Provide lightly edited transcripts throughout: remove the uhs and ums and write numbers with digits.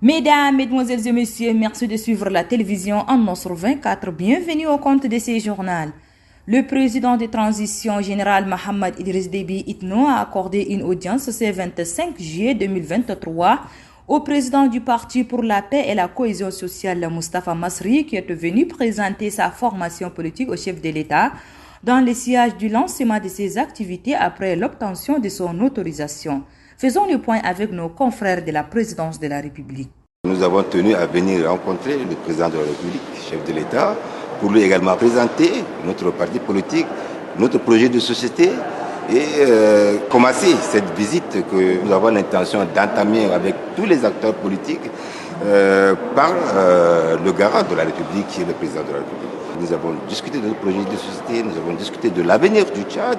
Mesdames, Mesdemoiselles et Messieurs, merci de suivre la télévision en Nosr 24. Bienvenue au compte de ces journaux. Le président de transition générale Mohamed Idriss Déby Itno a accordé une audience ce 25 juillet 2023 au président du Parti pour la paix et la cohésion sociale Moustapha Masri, qui est venu présenter sa formation politique au chef de l'État dans le sillage du lancement de ses activités après l'obtention de son autorisation. Faisons le point avec nos confrères de la présidence de la République. Nous avons tenu à venir rencontrer le président de la République, chef de l'État, pour lui également présenter notre parti politique, notre projet de société et commencer cette visite que nous avons l'intention d'entamer avec tous les acteurs politiques par le garant de la République qui est le président de la République. Nous avons discuté de notre projet de société, nous avons discuté de l'avenir du Tchad,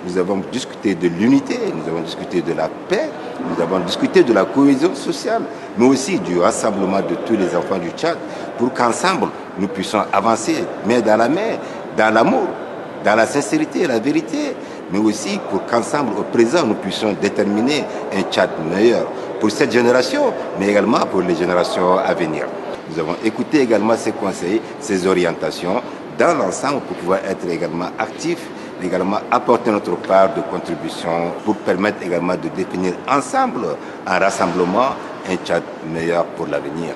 nous avons discuté de l'unité, nous avons discuté de la paix, nous avons discuté de la cohésion sociale, mais aussi du rassemblement de tous les enfants du Tchad pour qu'ensemble nous puissions avancer main dans la main, dans l'amour, dans la sincérité et la vérité, mais aussi pour qu'ensemble au présent nous puissions déterminer un Tchad meilleur pour cette génération, mais également pour les générations à venir. Nous avons écouté également ces conseils, ces orientations dans l'ensemble pour pouvoir être également actifs, également apporter notre part de contribution pour permettre également de définir ensemble un rassemblement, un Tchad meilleur pour l'avenir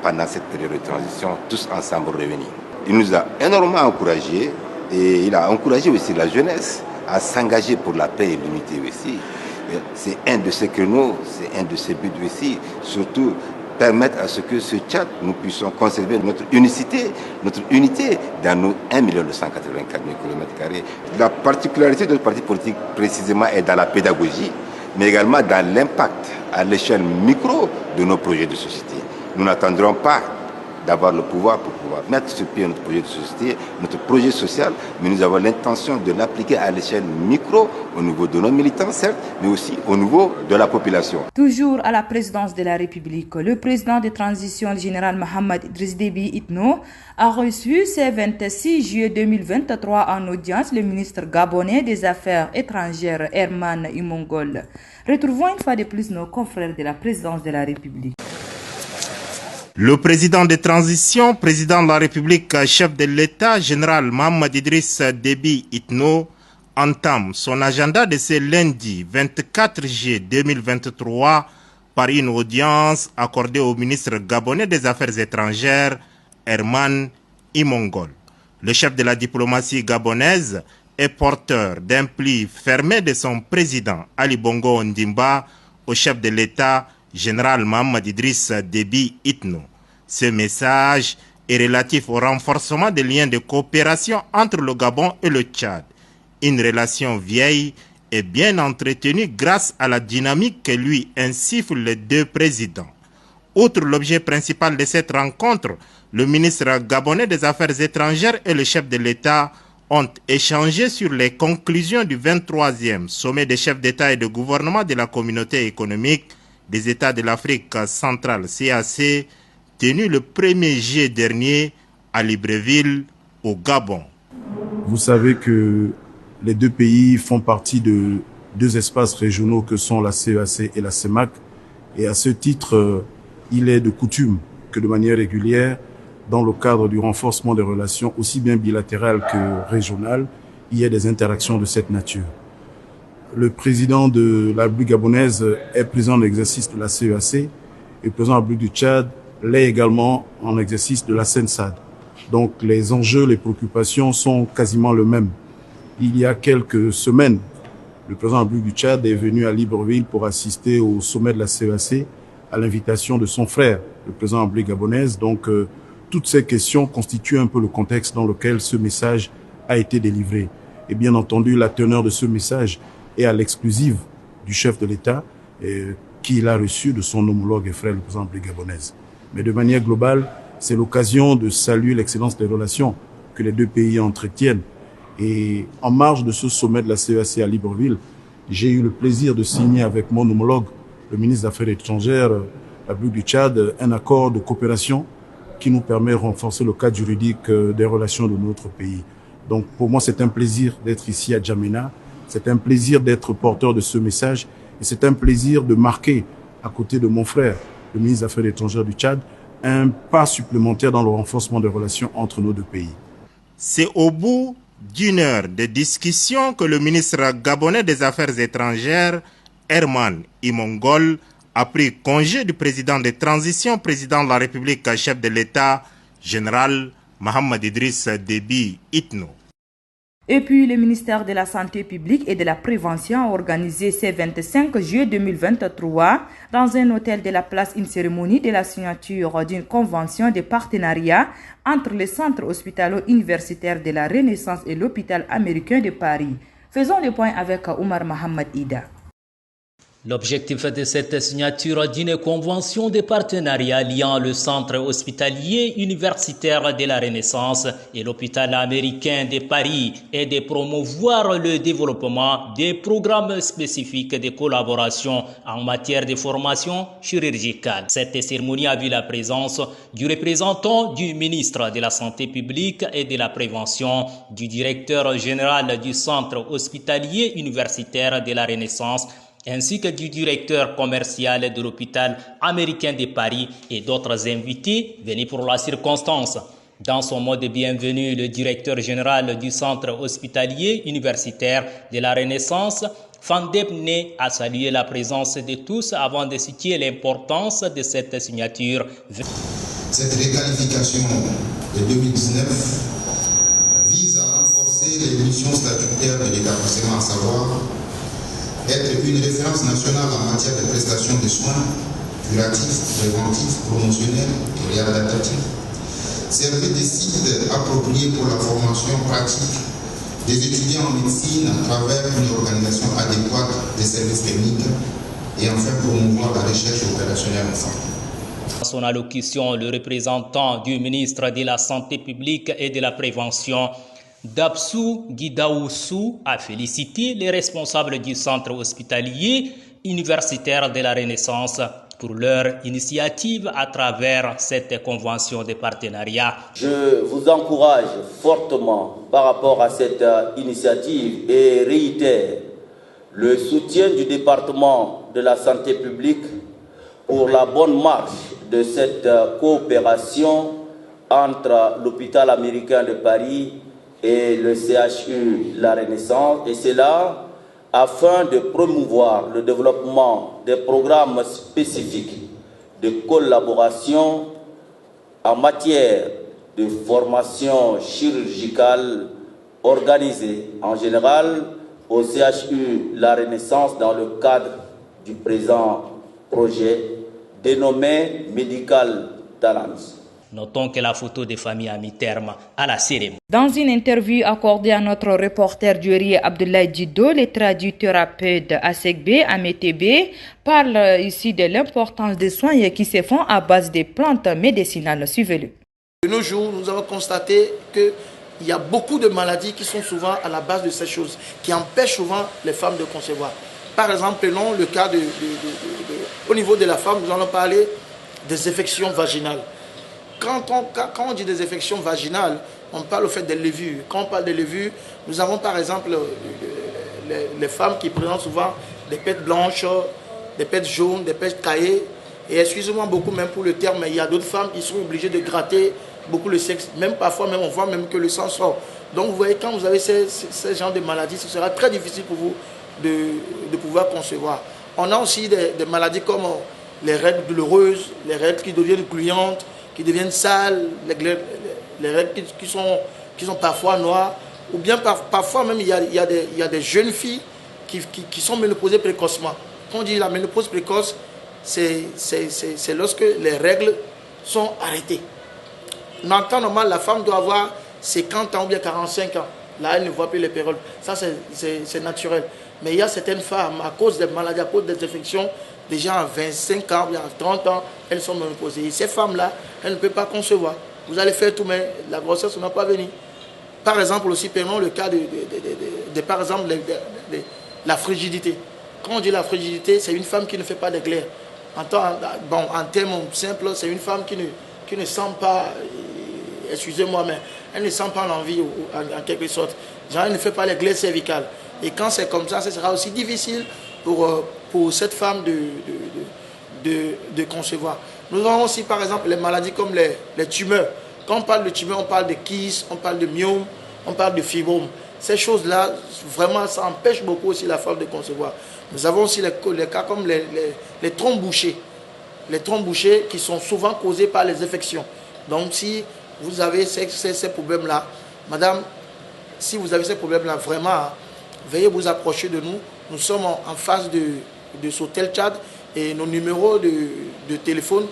pendant cette période de transition, tous ensemble réunis. Il nous a énormément encouragés et il a encouragé aussi la jeunesse à s'engager pour la paix et l'unité aussi. C'est un de ses créneaux, c'est un de ses buts aussi, surtout permettre à ce que ce Tchad, nous puissions conserver notre unicité dans nos 1 284 000 km². La particularité de notre parti politique, précisément, est dans la pédagogie, mais également dans l'impact à l'échelle micro de nos projets de société. Nous n'attendrons pas d'avoir le pouvoir pour pouvoir mettre sur pied notre projet de société, notre projet social, mais nous avons l'intention de l'appliquer à l'échelle micro, au niveau de nos militants, certes, mais aussi au niveau de la population. Toujours à la présidence de la République, le président de transition, le général Mohamed Idriss Déby Itno, a reçu ce 26 juillet 2023 en audience le ministre gabonais des Affaires étrangères, Herman Imongol. Retrouvons une fois de plus nos confrères de la présidence de la République. Le président de transition, président de la République, chef de l'État, général Mohamed Idriss Déby Itno, entame son agenda de ce lundi 24 juillet 2023 par une audience accordée au ministre gabonais des Affaires étrangères, Herman Imongol. Le chef de la diplomatie gabonaise est porteur d'un pli fermé de son président Ali Bongo Ondimba au chef de l'État, général Mohamed Idriss Déby Itno. Ce message est relatif au renforcement des liens de coopération entre le Gabon et le Tchad. Une relation vieille et bien entretenue grâce à la dynamique que lui insufflent les deux présidents. Outre l'objet principal de cette rencontre, le ministre gabonais des Affaires étrangères et le chef de l'État ont échangé sur les conclusions du 23e sommet des chefs d'État et de gouvernement de la communauté économique des États de l'Afrique centrale CAC, tenu le 1er juillet dernier à Libreville, au Gabon. Vous savez que les deux pays font partie de deux espaces régionaux que sont la CEAC et la CEMAC. Et à ce titre, il est de coutume que de manière régulière, dans le cadre du renforcement des relations aussi bien bilatérales que régionales, il y ait des interactions de cette nature. Le président de la République gabonaise est président en exercice de la CEAC et le président de la République du Tchad l'est également en exercice de la CENSAD. Donc les enjeux, les préoccupations sont quasiment les mêmes. Il y a quelques semaines, le président de la République du Tchad est venu à Libreville pour assister au sommet de la CEAC à l'invitation de son frère, le président de la République gabonaise. Donc toutes ces questions constituent un peu le contexte dans lequel ce message a été délivré. Et bien entendu, la teneur de ce message est à l'exclusive du chef de l'État qu'il a reçu de son homologue et frère, le président de la République gabonaise. Mais de manière globale, c'est l'occasion de saluer l'excellence des relations que les deux pays entretiennent. Et en marge de ce sommet de la CEAC à Libreville, j'ai eu le plaisir de signer avec mon homologue, le ministre des Affaires étrangères, la République du Tchad, un accord de coopération qui nous permet de renforcer le cadre juridique des relations de notre pays. Donc pour moi, c'est un plaisir d'être ici à Djamena, c'est un plaisir d'être porteur de ce message et c'est un plaisir de marquer à côté de mon frère, le ministre des Affaires étrangères du Tchad, un pas supplémentaire dans le renforcement des relations entre nos deux pays. C'est au bout d'une heure de discussion que le ministre gabonais des Affaires étrangères, Herman Imongol, a pris congé du président de transition, président de la République, chef de l'État, général Mohamed Idriss Déby Itno. Et puis, le ministère de la Santé publique et de la Prévention a organisé ce 25 juillet 2023 dans un hôtel de la place une cérémonie de la signature d'une convention de partenariat entre le centre hospitalo-universitaire de la Renaissance et l'hôpital américain de Paris. Faisons le point avec Oumar Mohamed Ida. L'objectif de cette signature d'une convention de partenariat liant le centre hospitalier universitaire de la Renaissance et l'hôpital américain de Paris est de promouvoir le développement des programmes spécifiques de collaboration en matière de formation chirurgicale. Cette cérémonie a vu la présence du représentant du ministre de la Santé publique et de la Prévention, du directeur général du centre hospitalier universitaire de la Renaissance, ainsi que du directeur commercial de l'hôpital américain de Paris et d'autres invités venus pour la circonstance. Dans son mot de bienvenue, le directeur général du centre hospitalier universitaire de la Renaissance, Fandebne, a salué la présence de tous avant de situer l'importance de cette signature. Cette requalification de 2019 vise à renforcer les missions statutaires de l'établissement, à savoir être une référence nationale en matière de prestation de soins curatifs, préventifs, promotionnels et réadaptatifs, servir des sites appropriés pour la formation pratique des étudiants en médecine à travers une organisation adéquate des services techniques et enfin promouvoir la recherche opérationnelle en santé. Dans son allocution, le représentant du ministre de la Santé publique et de la Prévention, Dabsou Guidaoussou, a félicité les responsables du centre hospitalier universitaire de la Renaissance pour leur initiative à travers cette convention de partenariat. Je vous encourage fortement par rapport à cette initiative et réitère le soutien du département de la santé publique pour la bonne marche de cette coopération entre l'hôpital américain de Paris et le CHU La Renaissance, et c'est là afin de promouvoir le développement des programmes spécifiques de collaboration en matière de formation chirurgicale organisée en général au CHU La Renaissance dans le cadre du présent projet dénommé Medical Talents. Notons que la photo des familles a mis terme à la cérémonie. Dans une interview accordée à notre reporter du RIE Abdoulaye Dido, le traducthérapeute Asegbe Ametebe parle ici de l'importance des soins qui se font à base des plantes médicinales. Suivez-le. De nos jours, nous avons constaté qu'il y a beaucoup de maladies qui sont souvent à la base de ces choses, qui empêchent souvent les femmes de concevoir. Par exemple, prenons le cas au niveau de la femme, nous allons parler des infections vaginales. Quand on dit des infections vaginales, on parle au fait des levures. Quand on parle des levures, nous avons par exemple les femmes qui présentent souvent des pêches blanches, des pêches jaunes, des pêches caillées. Et excusez-moi beaucoup même pour le terme, mais il y a d'autres femmes qui sont obligées de gratter beaucoup le sexe. Même parfois, même, on voit même que le sang sort. Donc vous voyez, quand vous avez ces genres de maladies, ce sera très difficile pour vous de pouvoir concevoir. On a aussi des maladies comme les règles douloureuses, les règles qui deviennent gluantes, qui deviennent sales, les règles qui sont parfois noires, ou bien parfois même il y a des jeunes filles qui sont ménopausées précocement. Quand on dit la ménopause précoce, c'est lorsque les règles sont arrêtées. En temps normal, la femme doit avoir 50 ans ou bien 45 ans. Là, elle ne voit plus les périodes. Ça, c'est naturel. Mais il y a certaines femmes, à cause des maladies, à cause des infections, déjà à 25 ans, bien à 30 ans, elles sont ménopausées. Et ces femmes-là, elles ne peuvent pas concevoir. Vous allez faire tout, mais la grossesse n'a pas venu. Par exemple, aussi, prenons le cas par exemple, la frigidité. Quand on dit la frigidité, c'est une femme qui ne fait pas d'éclair. En termes simples, c'est une femme qui ne sent pas, excusez-moi, mais elle ne sent pas l'envie en quelque sorte. Genre, elle ne fait pas l'éclair cervical. Et quand c'est comme ça, ce sera aussi difficile pour cette femme de concevoir. Nous avons aussi par exemple les maladies comme les tumeurs. Quand on parle de tumeurs, on parle de kyste, on parle de myome, on parle de fibrome. Ces choses-là, vraiment, ça empêche beaucoup aussi la femme de concevoir. Nous avons aussi les cas comme les trompes bouchées. Les trompes bouchées qui sont souvent causées par les infections. Donc si vous avez ces problèmes-là, madame, si vous avez ces problèmes-là, vraiment, veuillez vous approcher de nous. Nous sommes en face de Sotel Tchad et nos numéros de téléphone.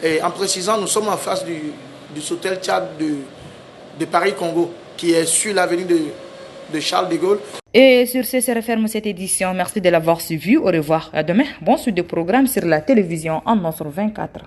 Et en précisant, nous sommes en face du Sotel Tchad de Paris-Congo, qui est sur l'avenue de Charles de Gaulle. Et sur ce, se referme cette édition. Merci de l'avoir suivi. Au revoir. À demain. Bon suite de programme sur la télévision en Nostre 24.